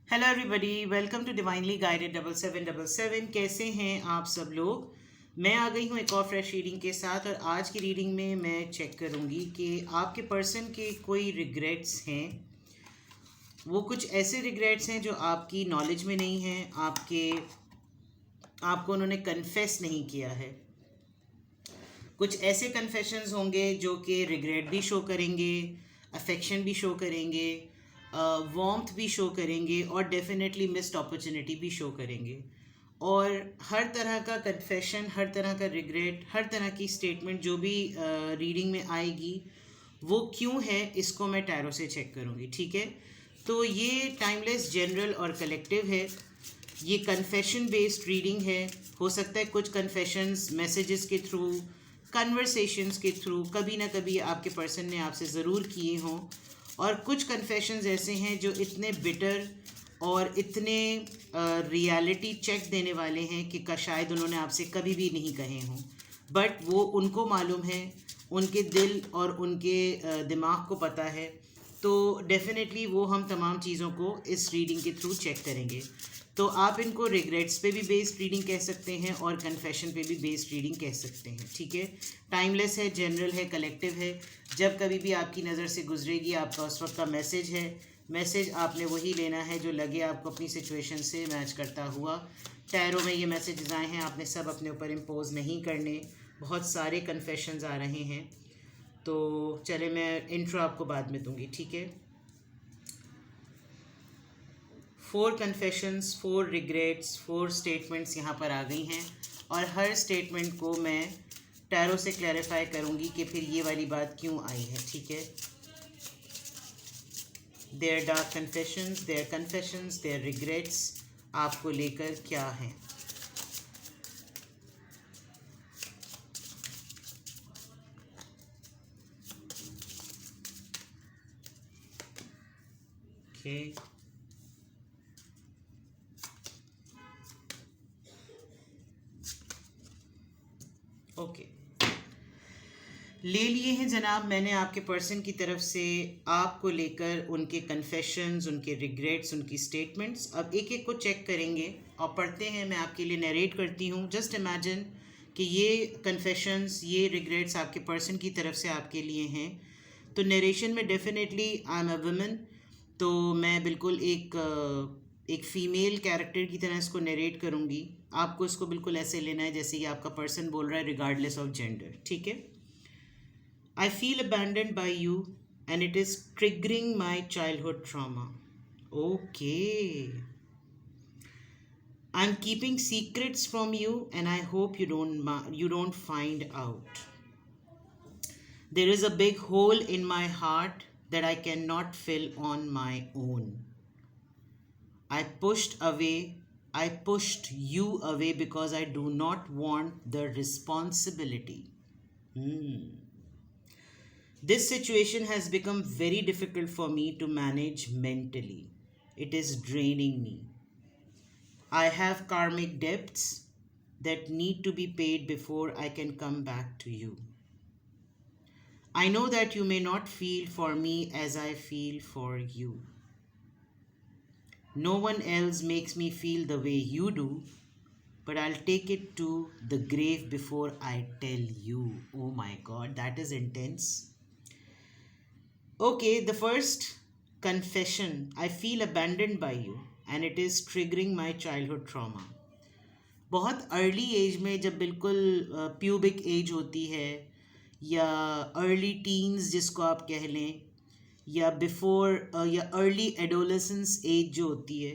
Hello everybody, welcome to divinely guided 7777। कैसे हैं आप सब लोग। मैं आ गई हूँ एक और फ्रेश रीडिंग के साथ, और आज की रीडिंग में मैं चेक करूँगी कि आपके पर्सन के कोई रिग्रेट्स हैं। वो कुछ ऐसे रिग्रेट्स हैं जो आपकी नॉलेज में नहीं हैं, आपको उन्होंने कन्फेस नहीं किया है। कुछ ऐसे कन्फेशंस होंगे जो कि रिग्रेट भी शो करेंगे, अफेक्शन भी शो करेंगे, वार्मथ भी शो करेंगे, और डेफिनेटली मिस्ड अपॉर्चुनिटी भी शो करेंगे। और हर तरह का कन्फेशन, हर तरह का रिग्रेट, हर तरह की स्टेटमेंट जो भी रीडिंग में आएगी वो क्यों है, इसको मैं टैरो से चेक करूँगी। ठीक है, तो ये टाइमलेस, जनरल और कलेक्टिव है। ये कन्फेशन बेस्ड रीडिंग है। हो सकता है कुछ कन्फेशंस मैसेजेस के थ्रू, कन्वर्सेशंस के थ्रू कभी ना कभी आपके पर्सन ने आपसे ज़रूर किए हों, और कुछ कन्फेशंस ऐसे हैं जो इतने बिटर और इतने रियलिटी चेक देने वाले हैं कि शायद उन्होंने आपसे कभी भी नहीं कहे हों, बट वो उनको मालूम है, उनके दिल और उनके दिमाग को पता है। तो डेफिनेटली वो हम तमाम चीज़ों को इस रीडिंग के थ्रू चेक करेंगे। तो आप इनको रिग्रेट्स पे भी बेस्ड रीडिंग कह सकते हैं और कन्फेशन पे भी बेस्ड रीडिंग कह सकते हैं। ठीक है, टाइमलेस है, जनरल है, कलेक्टिव है। जब कभी भी आपकी नज़र से गुजरेगी, आपका उस वक्त का मैसेज है। मैसेज आपने वही लेना है जो लगे आपको अपनी सिचुएशन से मैच करता हुआ। टैरो में ये मैसेजेस आए हैं, आपने सब अपने ऊपर इम्पोज नहीं करने। बहुत सारे कन्फेशंस आ रहे हैं, तो चले मैं इंट्रो आपको बाद में दूंगी। ठीक है, 4 कन्फेशंस, 4 रिग्रेट्स, 4 स्टेटमेंट्स यहाँ पर आ गई हैं, और हर स्टेटमेंट को मैं टैरो से क्लैरिफाई करूँगी कि फिर ये वाली बात क्यों आई है। ठीक है, their dark confessions, their confessions, their regrets आपको लेकर क्या हैं। ओके, ओके, ले लिए हैं जनाब मैंने आपके पर्सन की तरफ से आपको लेकर उनके कन्फेशंस, उनके रिग्रेट्स, उनकी स्टेटमेंट्स। अब एक एक को चेक करेंगे और पढ़ते हैं। मैं आपके लिए नरेट करती हूँ। जस्ट इमेजिन कि ये कन्फेशंस, ये रिग्रेट्स आपके पर्सन की तरफ से आपके लिए हैं। तो नरेशन में definitely I am a woman, तो मैं बिल्कुल एक फ़ीमेल कैरेक्टर की तरह इसको नरेट करूँगी। आपको इसको बिल्कुल ऐसे लेना है जैसे कि आपका पर्सन बोल रहा है, रिगार्डलेस ऑफ जेंडर। ठीक है, I feel abandoned by you and it is triggering my childhood trauma. Okay. I'm keeping secrets from you and I hope you don't find out. There is a big hole in my heart that I cannot fill on my own. I pushed you away because I do not want the responsibility. Hmm. This situation has become very difficult for me to manage mentally. It is draining me. I have karmic debts that need to be paid before I can come back to you. I know that you may not feel for me as I feel for you. No one else makes me feel the way you do, but I'll take it to the grave before I tell you. Oh my god, that is intense. Okay, the first confession, I feel abandoned by you and it is triggering my childhood trauma. बहुत early as में, जब बिल्कुल pubic as होती है, या early teens जिसको आप कह लें, या बिफोर या अर्ली एडोलेसेंस एज जो होती है,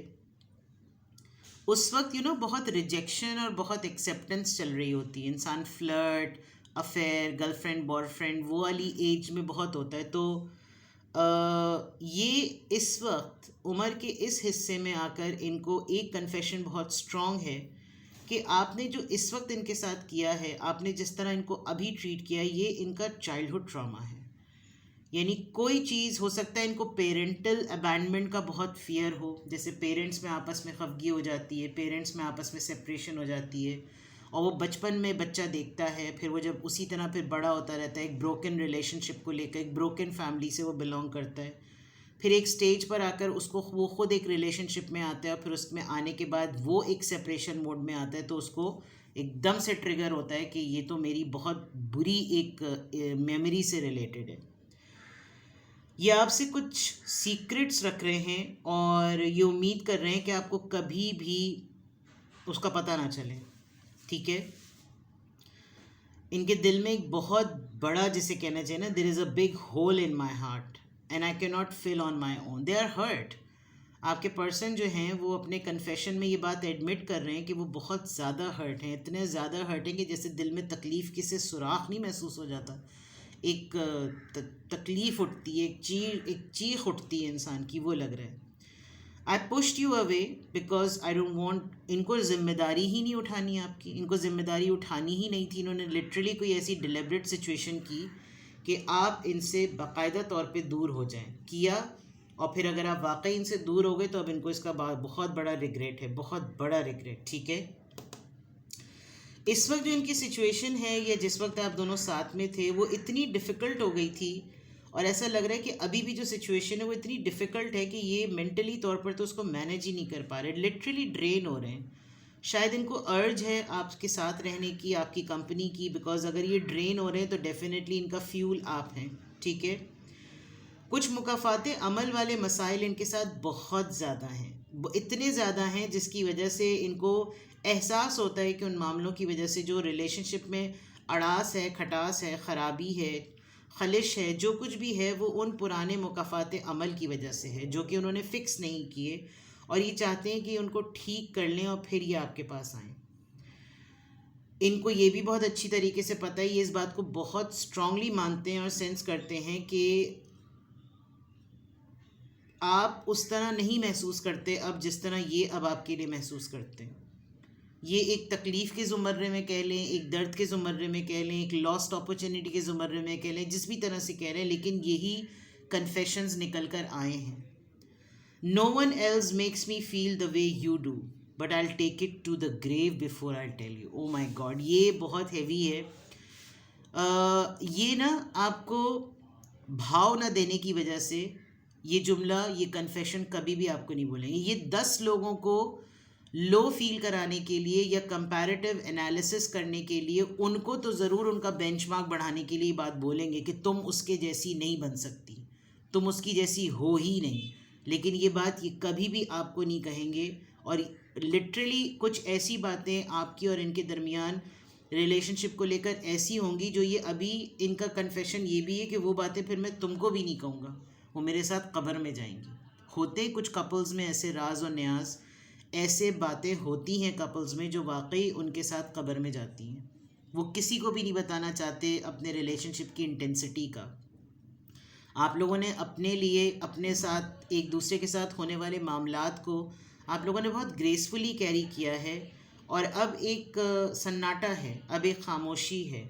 उस वक्त बहुत रिजेक्शन और बहुत एक्सेप्टेंस चल रही होती है। इंसान फ्लर्ट, अफेयर, गर्लफ्रेंड, बॉयफ्रेंड, वो वाली एज में बहुत होता है। तो ये इस वक्त उम्र के इस हिस्से में आकर इनको एक कन्फेशन बहुत स्ट्रॉन्ग है कि आपने जो इस वक्त इनके साथ किया है, आपने जिस तरह इनको अभी ट्रीट किया है, ये इनका चाइल्डहुड ट्रॉमा है। यानी कोई चीज़ हो सकता है, इनको पेरेंटल अबैंडनमेंट का बहुत फियर हो, जैसे पेरेंट्स में आपस में खफगी हो जाती है, पेरेंट्स में आपस में सेपरेशन हो जाती है, और वो बचपन में बच्चा देखता है, फिर वो जब उसी तरह फिर बड़ा होता रहता है, एक ब्रोकन रिलेशनशिप को लेकर, एक ब्रोकन फैमिली से वो बिलोंग करता है। फिर एक स्टेज पर आकर उसको वो खुद एक रिलेशनशिप में आता है और फिर उसमें आने के बाद वो एक सेपरेशन मोड में आता है, तो उसको एकदम से ट्रिगर होता है कि ये तो मेरी बहुत बुरी एक मेमोरी से रिलेटेड है। ये आपसे कुछ सीक्रेट्स रख रहे हैं और ये उम्मीद कर रहे हैं कि आपको कभी भी उसका पता ना चले, ठीक है। इनके दिल में एक बहुत बड़ा, जिसे कहना चाहिए ना, there is a big hole in my heart and I can not fill on my own, they are hurt. आपके पर्सन जो हैं वो अपने कन्फेशन में ये बात एडमिट कर रहे हैं कि वो बहुत ज़्यादा हर्ट हैं, इतने ज़्यादा हर्ट हैं कि जैसे दिल में तकलीफ़ किसी सुराख नहीं महसूस हो जाता, एक तकलीफ़ उठती है, एक चीख उठती है इंसान की, वो लग रहा है। आई pushed you away because I don't want, इनको जिम्मेदारी ही नहीं उठानी आपकी, इनको जिम्मेदारी उठानी ही नहीं थी। इन्होंने लिटरली कोई ऐसी डिलिबरेट सिचुएशन की कि आप इनसे बाकायदा तौर पे दूर हो जाएं, किया, और फिर अगर आप वाकई इनसे दूर हो गए तो अब इनको इसका बहुत बड़ा रिग्रेट है, बहुत बड़ा रिग्रेट, ठीक है। इस वक्त जो इनकी सिचुएशन है या जिस वक्त आप दोनों साथ में थे वो इतनी डिफ़िकल्ट हो गई थी, और ऐसा लग रहा है कि अभी भी जो सिचुएशन है वो इतनी डिफ़िकल्ट है कि ये मेंटली तौर पर तो उसको मैनेज ही नहीं कर पा रहे, लिटरली ड्रेन हो रहे हैं। शायद इनको अर्ज है आपके साथ रहने की, आपकी कंपनी की, बिकॉज अगर ये ड्रेन हो रहे हैं तो डेफिनेटली इनका फ्यूल आप हैं, ठीक है। कुछ मुकाफ़ाते अमल वाले मसाइल इनके साथ बहुत ज़्यादा हैं, इतने ज़्यादा हैं जिसकी वजह से इनको एहसास होता है कि उन मामलों की वजह से जो रिलेशनशिप में अड़ास है, खटास है, ख़राबी है, खलिश है, जो कुछ भी है वो उन पुराने मुकाफ़ाते अमल की वजह से है जो कि उन्होंने फ़िक्स नहीं किए, और ये चाहते हैं कि उनको ठीक कर लें और फिर ये आपके पास आएँ। इनको ये भी बहुत अच्छी तरीके से पता है, ये इस बात को बहुत स्ट्रांगली मानते हैं और सेंस करते हैं कि आप उस तरह नहीं महसूस करते अब जिस तरह ये अब आपके लिए महसूस करते हैं। ये एक तकलीफ़ के ज़ुमर्रे में कह लें, एक दर्द के ज़ुमर्रे में कह लें, एक लॉस्ट अपॉर्चुनिटी के ज़ुमर्रे में कह लें, जिस भी तरह से कह रहे हैं, लेकिन यही कन्फेशंस निकल कर आए हैं। No one else makes me feel the way you do but I take it to the grave before I tell you. Oh my god, ये बहुत हैवी है। ये ना आपको भाव ना देने की वजह से ये जुमला, ये कन्फेशन कभी भी आपको नहीं बोलेंगे। ये 10 लोगों को लो फील कराने के लिए या कंपैरेटिव एनालिसिस करने के लिए उनको तो ज़रूर उनका बेंचमार्क बढ़ाने के लिए बात बोलेंगे कि तुम उसके जैसी नहीं बन सकती, तुम उसकी जैसी हो ही नहीं, लेकिन ये बात ये कभी भी आपको नहीं कहेंगे। और लिटरली कुछ ऐसी बातें आपकी और इनके दरमियान रिलेशनशिप को लेकर ऐसी होंगी जो ये अभी, इनका कन्फेशन ये भी है कि वो बातें फिर मैं तुमको भी नहीं कहूँगा, वो मेरे साथ कब्र में जाएंगी। होते कुछ कपल्स में ऐसे राज और न्याज, ऐसे बातें होती हैं कपल्स में जो वाकई उनके साथ कब्र में जाती हैं। वो किसी को भी नहीं बताना चाहते अपने रिलेशनशिप की इंटेंसिटी का। आप लोगों ने अपने लिए, अपने साथ, एक दूसरे के साथ होने वाले मामलात को आप लोगों ने बहुत ग्रेसफुली कैरी किया है, और अब एक सन्नाटा है, अब एक खामोशी है।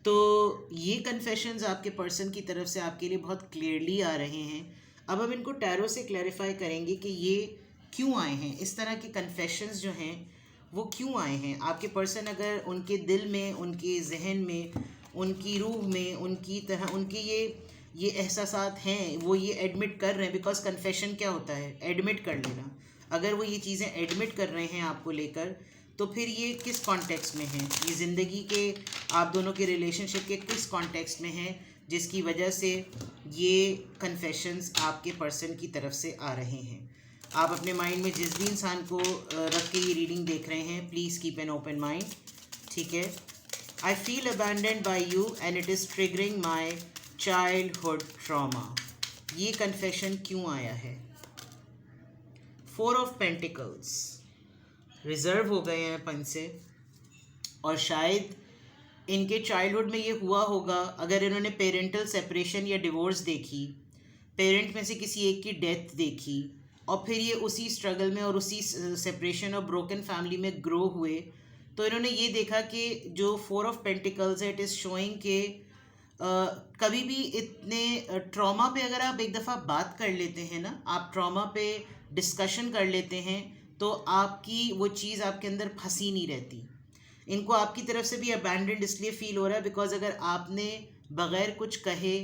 तो ये कन्फेशंस आपके पर्सन की तरफ से आपके लिए बहुत क्लियरली आ रहे हैं। अब हम इनको टैरो से क्लैरिफाई करेंगे कि ये क्यों आए हैं, इस तरह के कन्फेशंस जो हैं वो क्यों आए हैं। आपके पर्सन अगर उनके दिल में, उनके जहन में, उनकी रूह में, उनकी तरह उनके ये एहसासात हैं, वो ये एडमिट कर रहे हैं, बिकॉज कन्फेशन क्या होता है, एडमिट कर लेना। अगर वो ये चीज़ें एडमिट कर रहे हैं आपको लेकर, तो फिर ये किस कॉन्टेक्स्ट में है, ये ज़िंदगी के, आप दोनों के रिलेशनशिप के किस कॉन्टेक्स्ट में है जिसकी वजह से ये कन्फेशंस आपके पर्सन की तरफ से आ रहे हैं। आप अपने माइंड में जिस भी इंसान को रख के ये रीडिंग देख रहे हैं, please keep an open mind, ठीक है। I feel abandoned by you and it is triggering my childhood trauma. ये कन्फेशन क्यों आया है? 4 ऑफ पेंटिकल्स, रिजर्व हो गए हैं अपन से, और शायद इनके चाइल्डहुड में ये हुआ होगा, अगर इन्होंने पेरेंटल सेपरेशन या डिवोर्स देखी, पेरेंट में से किसी एक की डेथ देखी, और फिर ये उसी स्ट्रगल में और उसी सेपरेशन और ब्रोकन फैमिली में ग्रो हुए, तो इन्होंने ये देखा कि जो 4 ऑफ पेंटिकल्स है, इट इज़ शोइंग के कभी भी इतने ट्रॉमा पे अगर आप एक दफ़ा बात कर लेते हैं ना, आप ट्रॉमा पे डिस्कशन कर लेते हैं, तो आपकी वो चीज़ आपके अंदर फंसी नहीं रहती। इनको आपकी तरफ से भी अबैंडन्ड इसलिए फील हो रहा है बिकॉज अगर आपने बग़ैर कुछ कहे,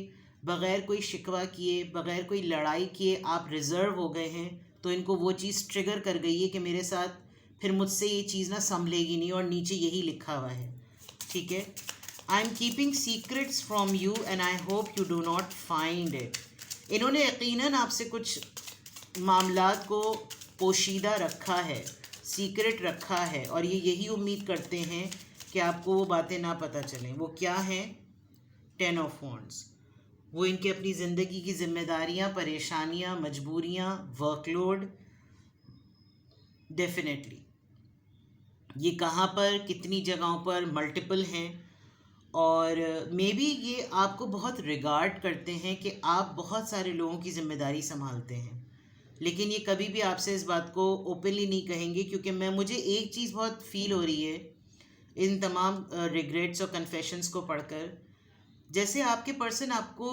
बग़ैर कोई शिकवा किए, बग़ैर कोई लड़ाई किए आप रिज़र्व हो गए हैं, तो इनको वो चीज़ ट्रिगर कर गई है कि मेरे साथ फिर मुझसे ये चीज़ ना संभलेगी नहीं, और नीचे यही लिखा हुआ है, ठीक है। I am keeping secrets from you and I hope you do not find it. इन्होंने यकीनन आपसे कुछ मामलात को पोशीदा रखा है, सीक्रेट रखा है, और ये यही उम्मीद करते हैं कि आपको वो बातें ना पता चलें। वो क्या हैं? 10 ऑफ वॉन्ड्स। वो इनके अपनी ज़िंदगी की जिम्मेदारियां, परेशानियां, मजबूरियां, वर्कलोड, डेफिनेटली ये कहाँ पर, कितनी जगहों पर, मल्टीपल हैं, और मे बी ये आपको बहुत रिगार्ड करते हैं कि आप बहुत सारे लोगों की ज़िम्मेदारी संभालते हैं, लेकिन ये कभी भी आपसे इस बात को ओपनली नहीं कहेंगे, क्योंकि मुझे एक चीज़ बहुत फील हो रही है इन तमाम रिग्रेट्स और कन्फेशंस को पढ़कर, जैसे आपके पर्सन आपको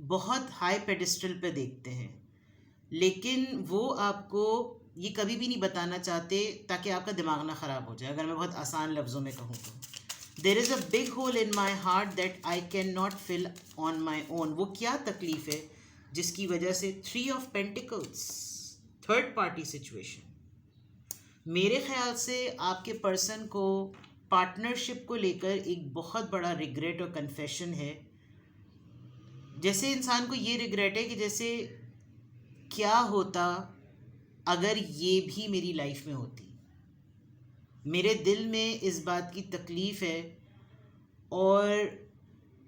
बहुत हाई पेडिस्टल पे देखते हैं, लेकिन वो आपको ये कभी भी नहीं बताना चाहते ताकि आपका दिमाग ना ख़राब हो जाए। अगर मैं बहुत आसान लफ्ज़ों में कहूँ तो there is a big hole in my heart that I can not fill on my own. वो क्या तकलीफ़ है जिसकी वजह से 3 of pentacles, third party situation. मेरे ख्याल से आपके पर्सन को पार्टनरशिप को लेकर एक बहुत बड़ा रिग्रेट और कन्फेशन है। जैसे इंसान को ये रिग्रेट है कि जैसे क्या होता अगर ये भी मेरी लाइफ में होती। मेरे दिल में इस बात की तकलीफ़ है और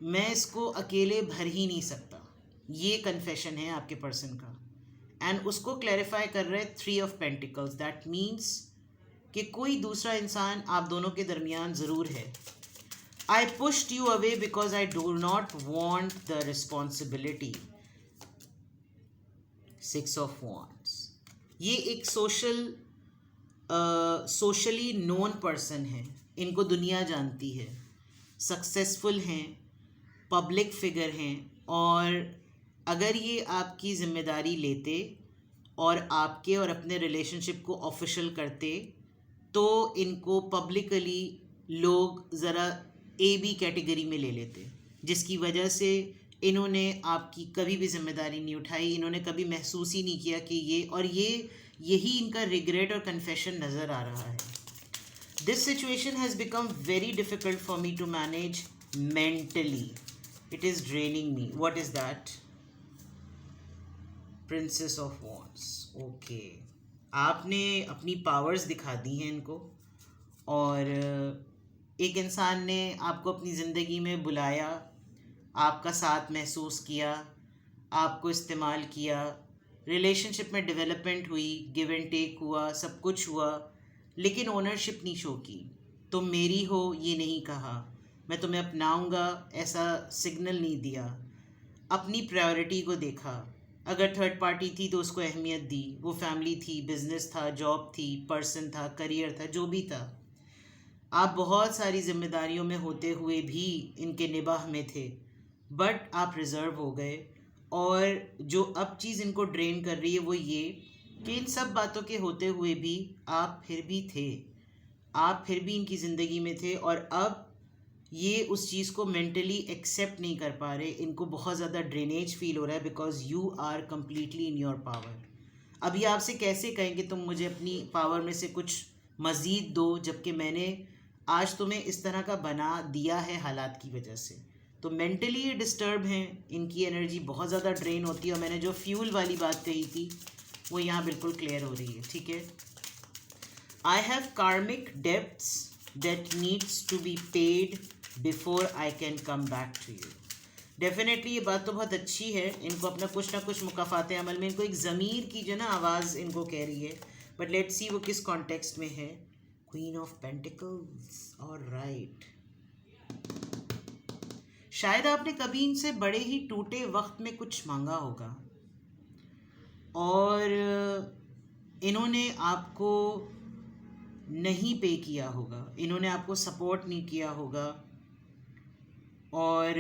मैं इसको अकेले भर ही नहीं सकता। ये कन्फेशन है आपके पर्सन का, एंड उसको क्लैरिफाई कर रहे हैं 3 ऑफ पेंटिकल्स। दैट मीन्स कि कोई दूसरा इंसान आप दोनों के दरमियान ज़रूर है। I pushed you away because I do not want the responsibility. 6 of Wands. ये एक सोशली नोन पर्सन है, इनको दुनिया जानती है, सक्सेसफुल हैं, पब्लिक फिगर हैं, और अगर ये आपकी ज़िम्मेदारी लेते और आपके और अपने रिलेशनशिप को ऑफिशियल करते तो इनको पब्लिकली लोग ज़रा AB कैटेगरी में ले लेते, जिसकी वजह से इन्होंने आपकी कभी भी जिम्मेदारी नहीं उठाई। इन्होंने कभी महसूस ही नहीं किया कि यही इनका रिग्रेट और कन्फेशन नज़र आ रहा है। This situation has become very difficult for me to manage mentally. It is draining me. What is that? Princess of wands. Okay, आपने अपनी पावर्स दिखा दी हैं इनको, और एक इंसान ने आपको अपनी ज़िंदगी में बुलाया, आपका साथ महसूस किया, आपको इस्तेमाल किया, रिलेशनशिप में डेवलपमेंट हुई, गिव एंड टेक हुआ, सब कुछ हुआ, लेकिन ओनरशिप नहीं शो की। तुम मेरी हो ये नहीं कहा, मैं तुम्हें अपनाऊंगा ऐसा सिग्नल नहीं दिया, अपनी प्रायोरिटी को देखा। अगर थर्ड पार्टी थी तो उसको अहमियत दी, वो फैमिली थी, बिजनेस था, जॉब थी, पर्सन था, करियर था, जो भी था। आप बहुत सारी जिम्मेदारियों में होते हुए भी इनके निबाह में थे, बट आप रिज़र्व हो गए। और जो अब चीज़ इनको ड्रेन कर रही है वो ये कि इन सब बातों के होते हुए भी आप फिर भी थे, आप फिर भी इनकी ज़िंदगी में थे, और अब ये उस चीज़ को मेंटली एक्सेप्ट नहीं कर पा रहे। इनको बहुत ज़्यादा ड्रेनेज फील हो रहा है because you are completely in your power. अभी आपसे कैसे कहें कि तुम मुझे अपनी पावर में से कुछ मज़ीद दो, जबकि मैंने आज तुम्हें इस तरह का बना दिया है हालात की वजह से। तो मेंटली ये डिस्टर्ब हैं, इनकी एनर्जी बहुत ज़्यादा ड्रेन होती है, और मैंने जो फ्यूल वाली बात कही थी वो यहाँ बिल्कुल क्लियर हो रही है, ठीक है। I have karmic debts that needs to be paid before I can come back to you. Definitely ये बात तो बहुत अच्छी है, इनको अपना कुछ ना कुछ मुकाफात अमल में, इनको एक ज़मीर की जो ना आवाज़ इनको कह रही है, बट लेट्स सी वो किस कॉन्टेक्स्ट में है। Queen of pentacles, alright. शायद आपने कभी इनसे बड़े ही टूटे वक्त में कुछ मांगा होगा, और इन्होंने आपको नहीं पे किया होगा, इन्होंने आपको सपोर्ट नहीं किया होगा। और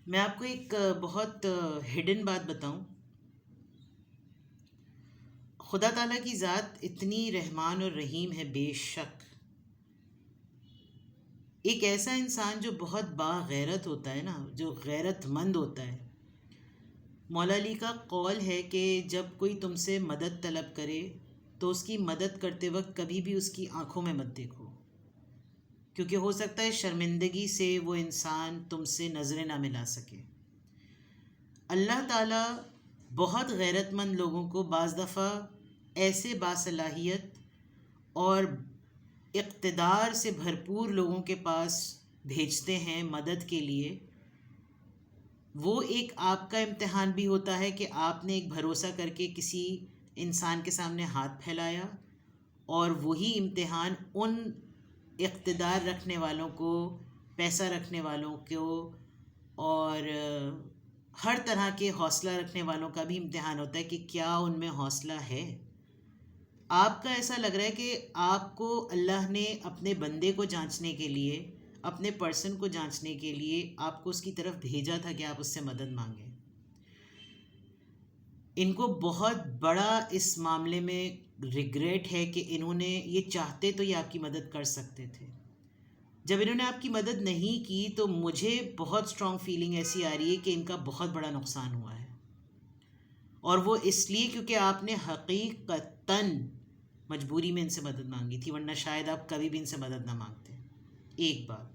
मैं आपको एक बहुत हिडन बात बताऊं, खुदा ताला की ज़ात इतनी रहमान और रहीम है बेशक, एक ऐसा इंसान जो बहुत बागैरत होता है ना, जो गैरतमंद होता है, मौला अली का कौल है कि जब कोई तुमसे मदद तलब करे तो उसकी मदद करते वक्त कभी भी उसकी आंखों में मत देखो, क्योंकि हो सकता है शर्मिंदगी से वो इंसान तुमसे नज़रें ना मिला सके। अल्लाह ताला बहुत गैरतमंद लोगों को बाज़ दफ़ा ऐसे बासलाहियत और इक़्तिदार से भरपूर लोगों के पास भेजते हैं मदद के लिए। वो एक आपका इम्तिहान भी होता है कि आपने एक भरोसा करके किसी इंसान के सामने हाथ फैलाया, और वही इम्तिहान उन इक़्तिदार रखने वालों को, पैसा रखने वालों को और हर तरह के हौसला रखने वालों का भी इम्तिहान होता है कि क्या उनमें हौसला है। आपका ऐसा लग रहा है कि आपको अल्लाह ने अपने बंदे को जांचने के लिए, अपने पर्सन को जांचने के लिए आपको उसकी तरफ भेजा था कि आप उससे मदद मांगें। इनको बहुत बड़ा इस मामले में रिग्रेट है कि इन्होंने, ये चाहते तो ये आपकी मदद कर सकते थे। जब इन्होंने आपकी मदद नहीं की तो मुझे बहुत स्ट्रॉन्ग फीलिंग ऐसी आ रही है कि इनका बहुत बड़ा नुकसान हुआ है, और वो इसलिए क्योंकि आपने हकीकतन मजबूरी में इनसे मदद मांगी थी, वरना शायद आप कभी भी इनसे मदद ना मांगते। एक बात।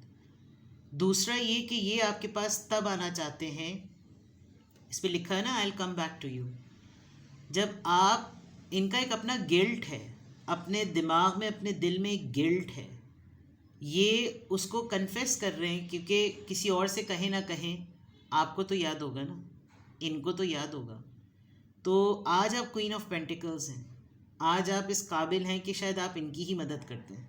दूसरा ये कि ये आपके पास तब आना चाहते हैं, इस पर लिखा है ना, I will come back to you, जब आप, इनका एक अपना गिल्ट है, अपने दिमाग में, अपने दिल में एक गिल्ट है, ये उसको कन्फेस कर रहे हैं, क्योंकि किसी और से कहें ना कहें आपको तो याद होगा ना, इनको तो याद होगा। तो आज आप क्वीन ऑफ पेंटिकल्स हैं, आज आप इस काबिल हैं कि शायद आप इनकी ही मदद करते हैं।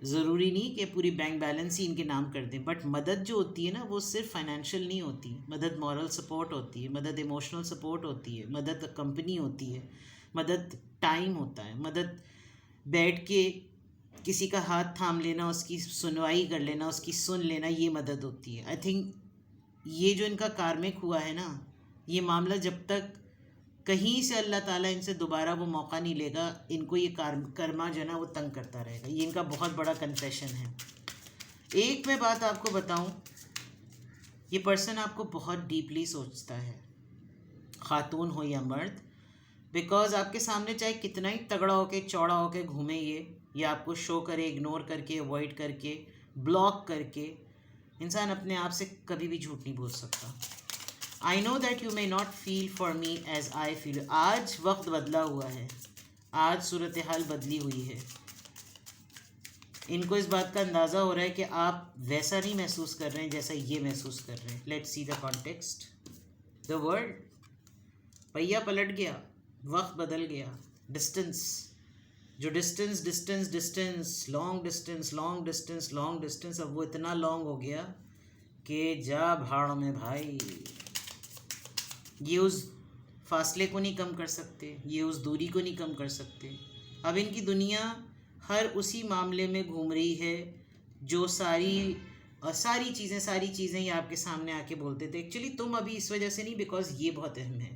ज़रूरी नहीं कि पूरी बैंक बैलेंस ही इनके नाम कर दें, बट मदद जो होती है ना, वो सिर्फ फाइनेंशियल नहीं होती। मदद मॉरल सपोर्ट होती है, मदद इमोशनल सपोर्ट होती है, मदद कंपनी होती है, मदद टाइम होता है, मदद बैठ के किसी का हाथ थाम लेना, उसकी सुनवाई कर लेना, उसकी सुन लेना, ये मदद होती है। आई थिंक ये जो इनका कार्मिक हुआ है ना, ये मामला, जब तक कहीं से अल्लाह ताला इनसे दोबारा वो मौका नहीं लेगा, इनको ये कर्मा जो है ना वो तंग करता रहेगा। ये इनका बहुत बड़ा कन्फेशन है। एक मैं बात आपको बताऊं, ये पर्सन आपको बहुत डीपली सोचता है, खातून हो या मर्द, बिकॉज आपके सामने चाहे कितना ही तगड़ा होके, चौड़ा होके घूमे, ये आपको शो करे, इग्नोर करके, अवॉइड करके, ब्लॉक करके, इंसान अपने आप से कभी भी झूठ नहीं बोल सकता। I know that you may not feel for me as I feel. आज वक्त बदला हुआ है, आज सूरत हाल बदली हुई है। इनको इस बात का अंदाज़ा हो रहा है कि आप वैसा नहीं महसूस कर रहे हैं जैसा ये महसूस कर रहे हैं। Let's see the context. The world, पहिया पलट गया, वक्त बदल गया। डिस्टेंस, जो distance distance distance, long distance long distance long distance, अब वो इतना लॉन्ग हो गया कि जा भाड़ में भाई। ये उस फासले को नहीं कम कर सकते, ये उस दूरी को नहीं कम कर सकते। अब इनकी दुनिया हर उसी मामले में घूम रही है जो सारी चीज़ें ये आपके सामने आके बोलते थे। एक्चुअली तुम अभी इस वजह से नहीं, बिकॉज ये बहुत अहम है।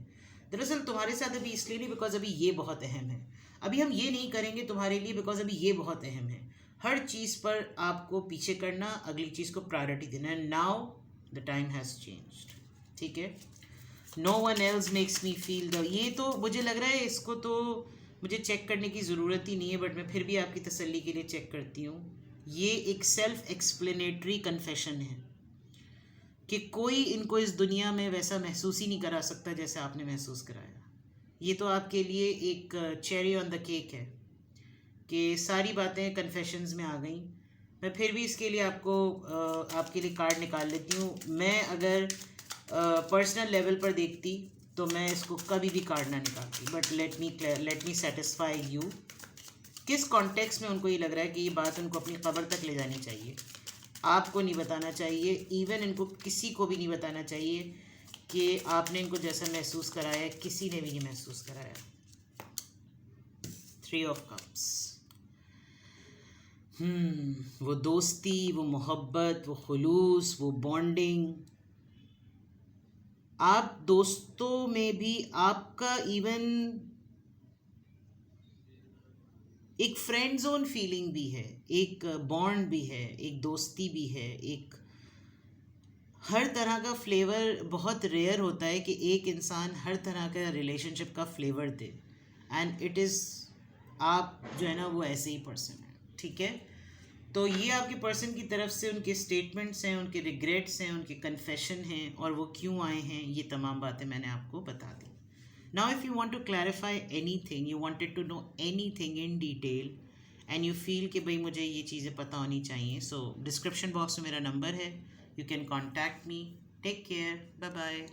दरअसल तुम्हारे साथ अभी इसलिए नहीं, बिकॉज अभी ये बहुत अहम है। अभी हम ये नहीं करेंगे तुम्हारे लिए, बिकॉज अभी ये बहुत अहम है। हर चीज़ पर आपको पीछे करना, अगली चीज़ को प्रायोरिटी देना है। Now the time has changed, ठीक है। No one else makes me feel the, ये तो मुझे लग रहा है इसको तो मुझे चेक करने की ज़रूरत ही नहीं है, बट मैं फिर भी आपकी तसल्ली के लिए चेक करती हूँ। ये एक सेल्फ एक्सप्लेनेटरी कन्फेशन है कि कोई इनको इस दुनिया में वैसा महसूस ही नहीं करा सकता जैसे आपने महसूस कराया। ये तो आपके लिए एक चेरी ऑन द केक है कि सारी बातें कन्फेशंस में आ गई। मैं फिर भी इसके लिए आपके लिए कार्ड निकाल लेती हूँ। मैं अगर पर्सनल लेवल पर देखती तो मैं इसको कभी भी कार्ड ना निकालती, but let me satisfy you. किस कॉन्टेक्स्ट में उनको ये लग रहा है कि ये बात उनको अपनी कब्र तक ले जानी चाहिए। आपको नहीं बताना चाहिए, इवन इनको किसी को भी नहीं बताना चाहिए कि आपने इनको जैसा महसूस कराया, किसी ने भी नहीं महसूस कराया। 3 ऑफ कप्स। वो दोस्ती, वो मोहब्बत, वो खुलूस, वो बॉन्डिंग। आप दोस्तों में भी आपका इवन एक फ्रेंड जोन फीलिंग भी है, एक बॉन्ड भी है, एक दोस्ती भी है, एक हर तरह का फ्लेवर बहुत रेयर होता है कि एक इंसान हर तरह का रिलेशनशिप का flavour they, and it is आप जो है ना वो ऐसे ही पर्सन है, ठीक है। तो ये आपके पर्सन की तरफ से उनके स्टेटमेंट्स हैं, उनके रिग्रेट्स हैं, उनके कन्फेशन हैं, और वो क्यों आए हैं, ये तमाम बातें मैंने आपको बता दी। Now if you want to clarify anything, you wanted to know anything in detail, and you feel कि भाई मुझे ये चीज़ें पता होनी चाहिए, सो डिस्क्रिप्शन बॉक्स में मेरा नंबर है, you can contact me. Take care, bye bye.